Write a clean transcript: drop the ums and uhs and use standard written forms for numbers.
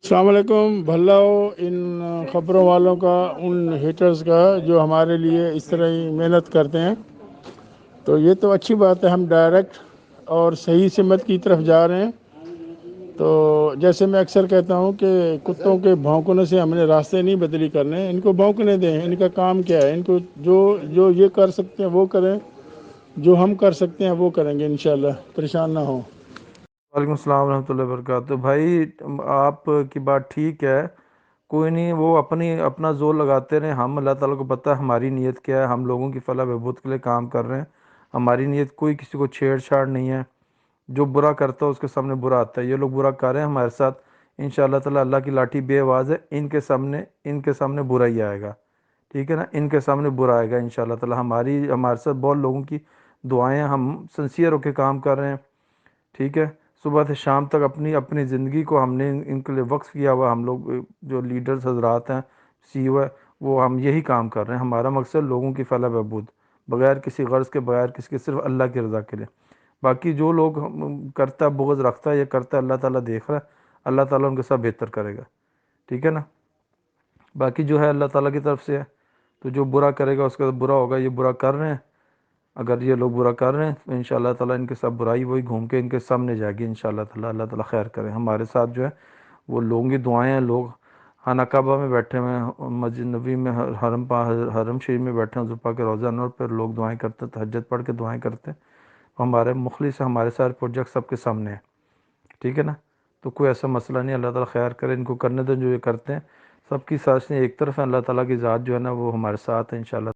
السلام علیکم. بھلا ہو ان خبروں والوں کا، ان ہیٹرز کا جو ہمارے لیے اس طرح ہی محنت کرتے ہیں. تو یہ تو اچھی بات ہے، ہم ڈائریکٹ اور صحیح سمت کی طرف جا رہے ہیں. تو جیسے میں اکثر کہتا ہوں کہ کتوں کے بھونکنے سے ہم نے راستے نہیں بدلی کرنے ہیں، ان کو بھونکنے دیں. ان کا کام کیا ہے؟ ان کو جو یہ کر سکتے ہیں وہ کریں، جو ہم کر سکتے ہیں وہ کریں گے انشاءاللہ. پریشان نہ ہوں. وعلیکم السلام ورحمۃ اللہ وبرکاتہ. بھائی آپ کی بات ٹھیک ہے، کوئی نہیں، وہ اپنا زور لگاتے رہے. ہم اللہ تعالیٰ کو پتہ ہے ہماری نیت کیا ہے. ہم لوگوں کی فلاح بہبود کے لیے کام کر رہے ہیں. ہماری نیت کوئی کسی کو چھیڑ چھاڑ نہیں ہے. جو برا کرتا ہے اس کے سامنے برا آتا ہے. یہ لوگ برا کر رہے ہیں ہمارے ساتھ، انشاءاللہ تعالیٰ اللہ کی لاٹھی بے آواز ہے. ان کے سامنے برا ہی آئے گا. ٹھیک ہے نا، ان کے سامنے برا آئے گا انشاءاللہ تعالیٰ. ہمارے ساتھ بہت لوگوں کی دعائیں، ہم سنسیئر ہو کے کام کر رہے ہیں. ٹھیک ہے، صبح سے شام تک اپنی زندگی کو ہم نے ان کے لیے وقف کیا ہوا. ہم لوگ جو لیڈرز حضرات ہیں، سی او ہے، وہ ہم یہی کام کر رہے ہیں. ہمارا مقصد لوگوں کی فلاح بہبود، بغیر کسی غرض کے، بغیر کسی کے، صرف اللہ کی رضا کے لیے. باقی جو لوگ کرتا ہے، بغض رکھتا ہے، یہ کرتا ہے، اللہ تعالیٰ دیکھ رہا ہے. اللہ تعالیٰ ان کے ساتھ بہتر کرے گا. ٹھیک ہے نا. باقی جو ہے اللہ تعالیٰ کی طرف سے ہے. تو جو برا کرے گا اس کا برا ہوگا. یہ برا کر رہے ہیں، اگر یہ لوگ برا کر رہے ہیں تو انشاءاللہ تعالیٰ ان کے ساتھ برائی وہی گھوم کے ان کے سامنے جائے گی انشاءاللہ تعالیٰ. اللہ تعالیٰ خیر کرے. ہمارے ساتھ جو ہے وہ لوگوں کی دعائیں ہیں. لوگ خانہ کعبہ میں بیٹھے ہوئے ہیں، مسجد نبی میں، حرم شریف میں بیٹھے ہیں، زفا کے روزہ انور پر لوگ دعائیں کرتے ہیں، تہجد پڑھ کے دعائیں کرتے ہیں. ہمارے مخلص، ہمارے سارے پروجیکٹ سب کے سامنے ہیں. ٹھیک ہے نا. تو کوئی ایسا مسئلہ نہیں. اللہ تعالیٰ خیر کرے. ان کو کرنے دیں جو یہ کرتے ہیں. سب کی سازشیں ایک طرف ہیں. اللہ تعالیٰ کی ذات جو ہے نا وہ ہمارے ساتھ ہے انشاءاللہ.